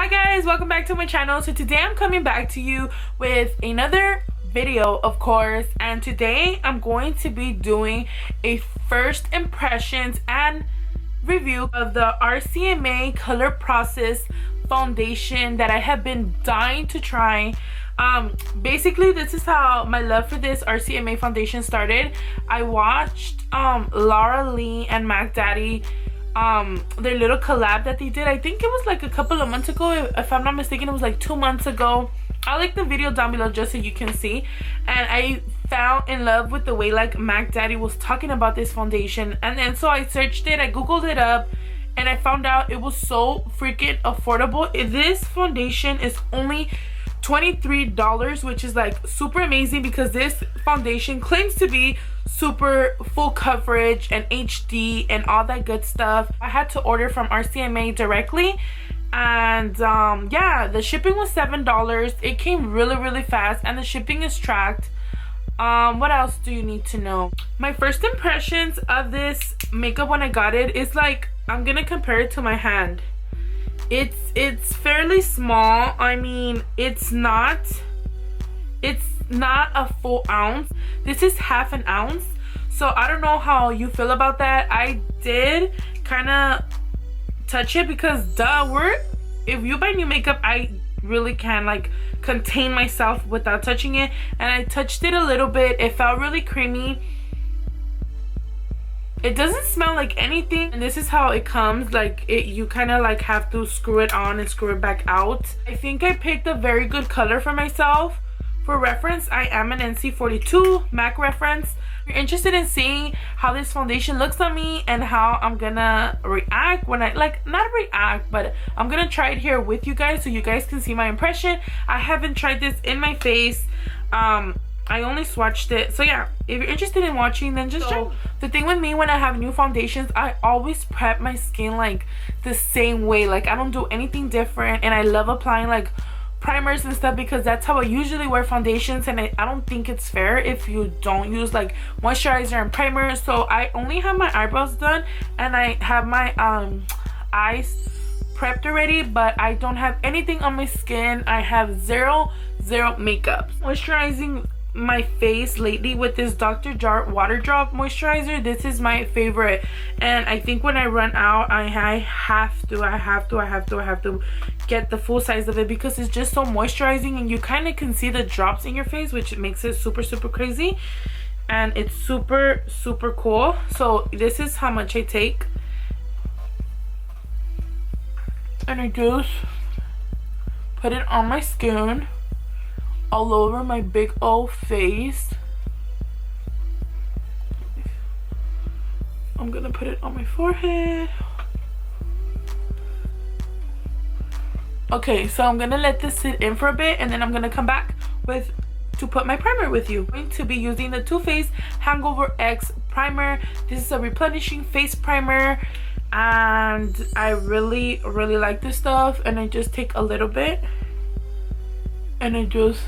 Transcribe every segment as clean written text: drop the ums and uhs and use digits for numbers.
Hi guys, welcome back to my channel. So today I'm coming back to you with another video, of course, and today I'm going to be doing a first impressions and review of the Rcma Color Process foundation that I have been dying to try. Basically this is how my love for this Rcma foundation started. I watched Lauralee and MAC Daddy, their little collab that they did. I think it was like a couple of months ago, if I'm not mistaken. It was like 2 months ago. I'll link the video down below just so you can see. And I fell in love with the way like MAC Daddy was talking about this foundation, and then so I searched it, I googled it up, and I found out it was so freaking affordable. This foundation is only $23, which is like super amazing because this foundation claims to be super full coverage and HD and all that good stuff. I had to order from Rcma directly, and yeah, the shipping was $7. It came really fast, and the shipping is tracked. What else do you need to know? My first impressions of this makeup when I got it is like, I'm gonna compare it to my hand. It's fairly small. I mean, it's not a full ounce. This is half an ounce. So I don't know how you feel about that. I did kind of touch it because if you buy new makeup, I really can like contain myself without touching it, and I touched it a little bit. It felt really creamy. It doesn't smell like anything, and this is how it comes. Like you kind of like have to screw it on and screw it back out. I think I picked a very good color for myself. For reference, I am an NC42 MAC reference. If you're interested in seeing how this foundation looks on me and how I'm gonna react when I not react, but I'm gonna try it here with you guys so you guys can see my impression. I haven't tried this in my face. I only swatched it. So yeah, if you're interested in watching, then just check. The thing with me when I have new foundations, I always prep my skin like the same way. Like I don't do anything different, and I love applying like primers and stuff because that's how I usually wear foundations, and I don't think it's fair if you don't use like moisturizer and primer. So I only have my eyebrows done, and I have my eyes prepped already, but I don't have anything on my skin. I have zero makeup. Moisturizing my face lately with this Dr. Jart water drop moisturizer. This is my favorite, and I think when I run out, I have to get the full size of it because it's just so moisturizing, and you kind of can see the drops in your face, which makes it super crazy, and it's super cool. So this is how much I take, and I just put it on my skin all over my big old face. I'm gonna put it on my forehead. Okay, so I'm gonna let this sit in for a bit, and then I'm gonna come back to put my primer with you. I'm going to be using the Too Faced Hangover X primer. This is a replenishing face primer, and I really like this stuff. And I just take a little bit, and I just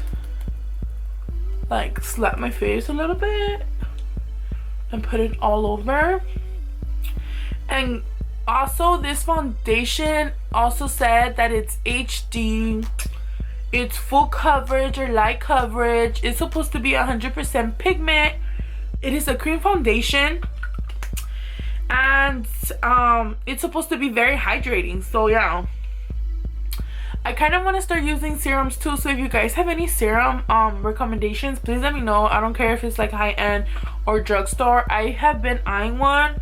like slap my face a little bit and put it all over. And also, this foundation also said that it's HD, it's full coverage or light coverage, it's supposed to be 100% pigment, it is a cream foundation, and it's supposed to be very hydrating. So yeah, I kind of want to start using serums too. So if you guys have any serum recommendations, please let me know. I don't care if it's like high-end or drugstore. I have been eyeing one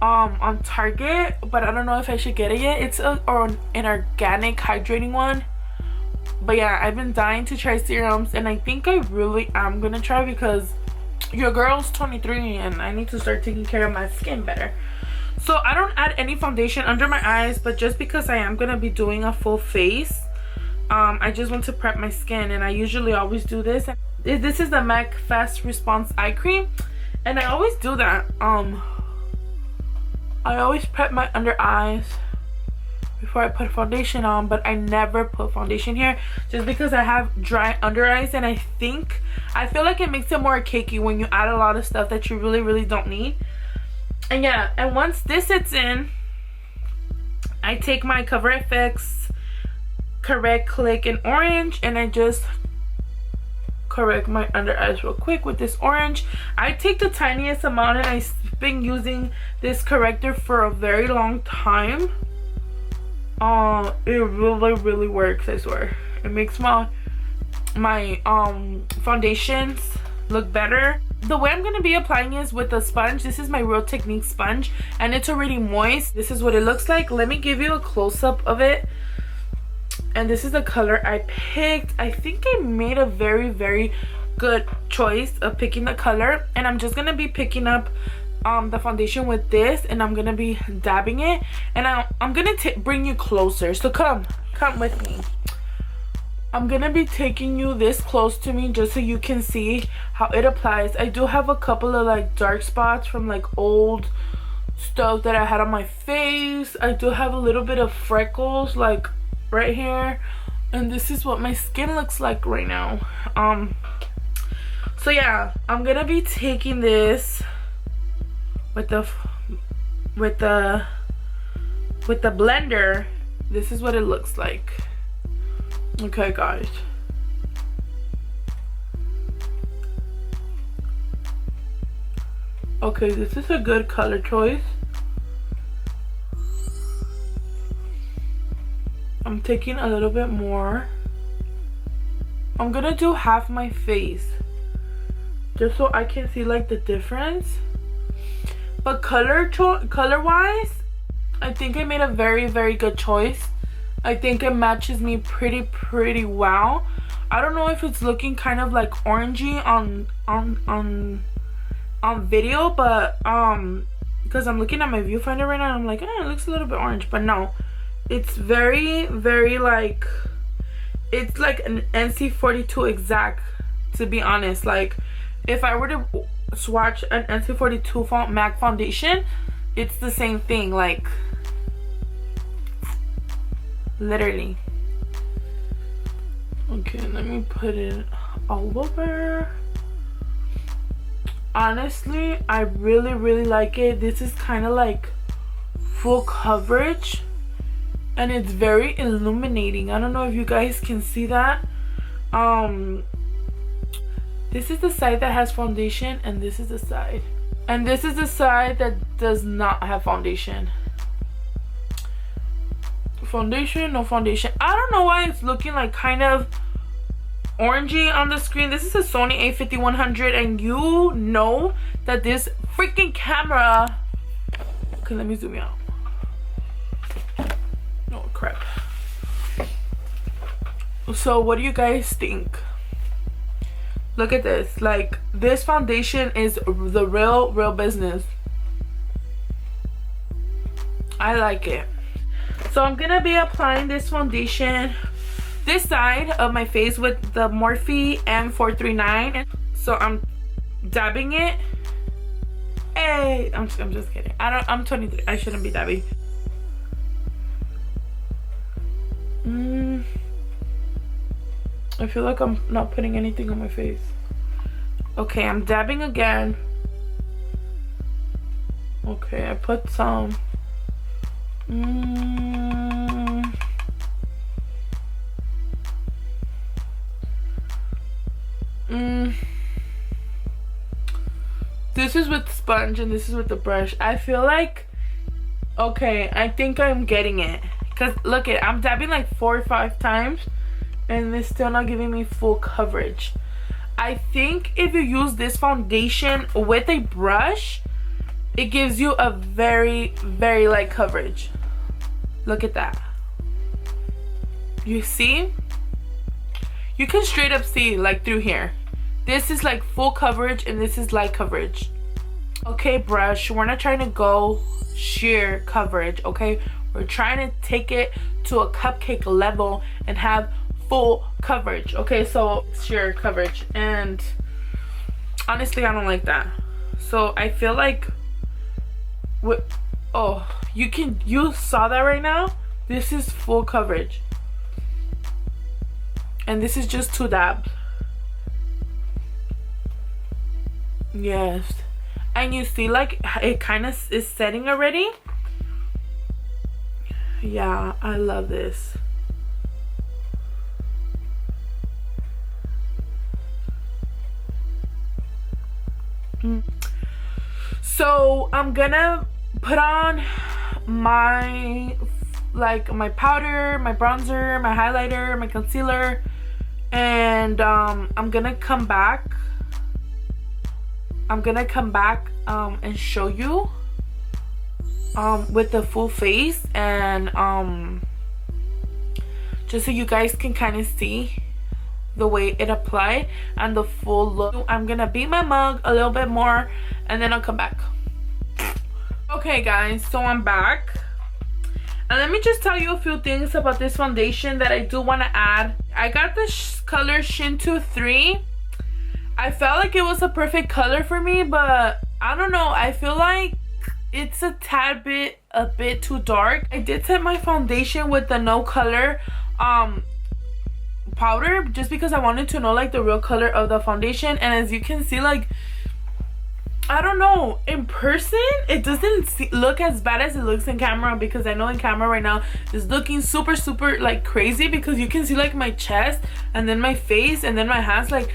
on Target, but I don't know if I should get it yet. It's an organic hydrating one. But yeah, I've been dying to try serums, and I think I really am gonna try because your girl's 23 and I need to start taking care of my skin better. So I don't add any foundation under my eyes, but just because I am gonna be doing a full face, I just want to prep my skin, and I usually always do this. This is the MAC Fast Response Eye Cream, and I always do that. I always prep my under eyes before I put foundation on, but I never put foundation here just because I have dry under eyes, and I feel like it makes it more cakey when you add a lot of stuff that you really don't need. And yeah, and once this sits in, I take my Cover FX correct click in orange, and I just correct my under eyes real quick with this orange. I take the tiniest amount, and I've been using this corrector for a very long time. It really works, I swear. It makes my foundations look better. The way I'm gonna be applying is with a sponge. This is my Real Technique sponge, and it's already moist. This is what it looks like. Let me give you a close-up of it. And this is the color I picked. I think I made a very good choice of picking the color, and I'm just gonna be picking up the foundation with this, and I'm gonna be dabbing it, and I'm gonna bring you closer. So come with me. I'm gonna be taking you this close to me just so you can see how it applies. I do have a couple of like dark spots from like old stuff that I had on my face. I do have a little bit of freckles like right here, and this is what my skin looks like right now. So yeah, I'm gonna be taking this with the blender. This is what it looks like. Okay, guys. Okay, this is a good color choice. I'm taking a little bit more. I'm gonna do half my face just so I can see like the difference. But color wise, I think I made a very good choice. I think it matches me pretty well. I don't know if it's looking kind of like orangey on video, but because I'm looking at my viewfinder right now, and I'm like, it looks a little bit orange, but no, it's very like, it's like an NC42 exact, to be honest. Like if I were to swatch an NC42 MAC foundation, it's the same thing, like literally. Okay, let me put it all over. Honestly, I really like it. This is kind of like full coverage, and it's very illuminating. I don't know if you guys can see that. This is the side that has foundation, and this is the side, and this is the side that does not have foundation. Foundation, no foundation. I don't know why it's looking like kind of orangey on the screen. This is a Sony a5100, and you know that this freaking camera, okay, let me zoom out. Oh crap. So what do you guys think? Look at this. Like, this foundation is the real business. I like it. So I'm gonna be applying this foundation this side of my face with the Morphe M439. So I'm dabbing it. Hey, I'm just kidding. I'm 23. I shouldn't be dabbing. I feel like I'm not putting anything on my face. Okay, I'm dabbing again. Okay, I put some. This is with sponge and this is with the brush. I feel like, okay, I think I'm getting it. Because look it, I'm dabbing like 4 or 5 times and it's still not giving me full coverage. I think if you use this foundation with a brush, it gives you a very light coverage. Look at that. You see? You can straight up see like through here. This is like full coverage and this is light coverage. Okay, brush, we're not trying to go sheer coverage, okay? We're trying to take it to a cupcake level and have full coverage. Okay, so sheer coverage, and honestly I don't like that. So I feel like you saw that right now. This is full coverage and this is just 2 dabs. Yes, and you see like it kind of is setting already. Yeah, I love this. So I'm gonna put on my powder, my bronzer, my highlighter, my concealer, and I'm gonna come back and show you with the full face, and just so you guys can kind of see the way it applied and the full look. I'm gonna beat my mug a little bit more and then I'll come back. Okay guys, so I'm back, and let me just tell you a few things about this foundation that I do want to add. I got the color Shinto 3. I felt like it was a perfect color for me, but I don't know, I feel like it's a bit too dark. I did set my foundation with the no color powder just because I wanted to know like the real color of the foundation, and as you can see, like, I don't know, in person it doesn't look as bad as it looks in camera, because I know in camera right now is looking super like crazy, because you can see like my chest and then my face and then my hands. Like,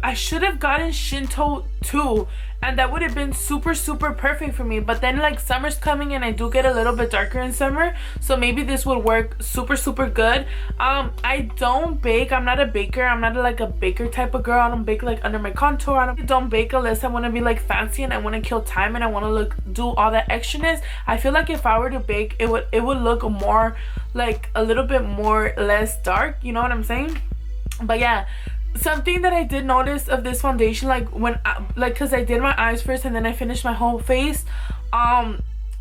I should have gotten Shinto 2 and that would have been super perfect for me, but then like summer's coming and I do get a little bit darker in summer, so maybe this would work super good. I don't bake. I'm not a baker. I'm not like a baker type of girl. I don't bake like under my contour. I don't bake unless I want to be like fancy and I want to kill time and I want to do all that extraness. I feel like if I were to bake, it would look more like a little bit more less dark, you know what I'm saying? But yeah, something that I did notice of this foundation, like when because I did my eyes first and then I finished my whole face,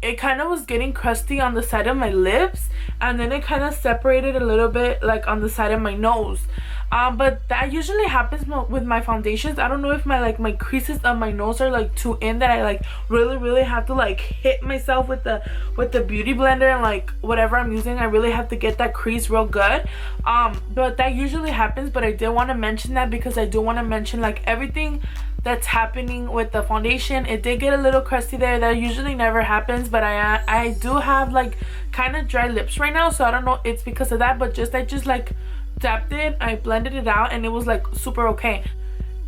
it kind of was getting crusty on the side of my lips, and then it kind of separated a little bit like on the side of my nose. But that usually happens with my foundations. I don't know if my creases of my nose are like too in, that I like really have to like hit myself with the beauty blender and like whatever I'm using. I really have to get that crease real good. But that usually happens. But I did want to mention that because I do want to mention like everything that's happening with the foundation. It did get a little crusty there. That usually never happens, but I do have like kind of dry lips right now, so I don't know it's because of that, but I just like tapped it, I blended it out, and it was like super okay.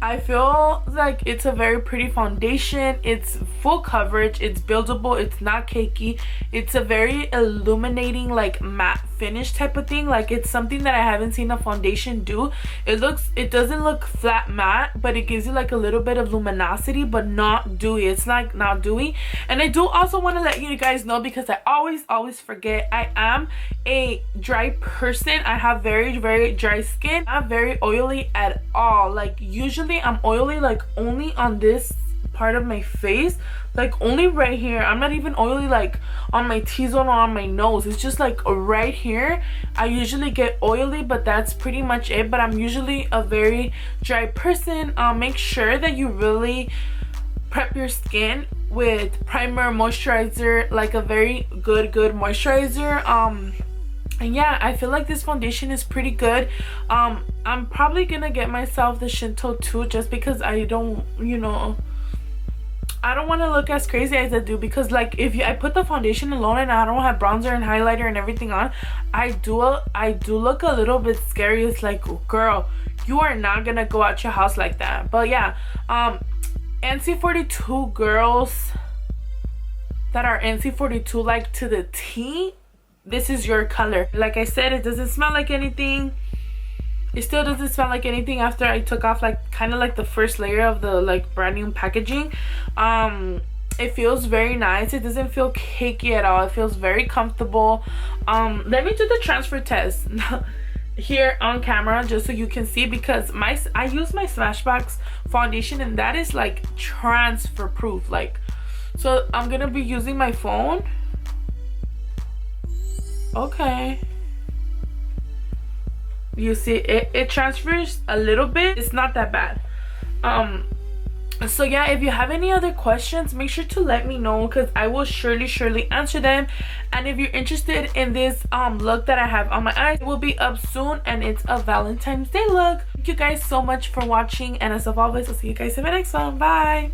I feel like it's a very pretty foundation. It's full coverage, it's buildable, it's not cakey, it's a very illuminating like matte finish type of thing. Like, it's something that I haven't seen a foundation do. It doesn't look flat matte, but it gives you like a little bit of luminosity, but not dewy. It's like not dewy. And I do also want to let you guys know, because I always forget, I am a dry person. I have very dry skin. I'm not very oily at all. Like, usually I'm oily like only on this part of my face, like only right here. I'm not even oily like on my T-zone or on my nose. It's just like right here I usually get oily, but that's pretty much it. But I'm usually a very dry person. Make sure that you really prep your skin with primer, moisturizer, like a very good moisturizer. And yeah, I feel like this foundation is pretty good. I'm probably gonna get myself the Shinto 2 just because I don't, I don't want to look as crazy as I do, because like if I put the foundation alone and I don't have bronzer and highlighter and everything on, I do look a little bit scary. It's like, girl, you are not gonna go out your house like that. But yeah, NC42 girls that are NC42 like to the T, this is your color. Like I said, it doesn't smell like anything. It still doesn't smell like anything after I took off like kind of like the first layer of the like brand new packaging. It feels very nice. It doesn't feel cakey at all. It feels very comfortable. Let me do the transfer test here on camera just so you can see, because I use my Smashbox foundation and that is like transfer proof. Like, so I'm gonna be using my phone. Okay, you see it transfers a little bit. It's not that bad. So yeah, if you have any other questions, make sure to let me know, because I will surely answer them. And if you're interested in this look that I have on my eyes, it will be up soon, and it's a Valentine's Day look. Thank you guys so much for watching, and as always, I'll see you guys in the next one. Bye.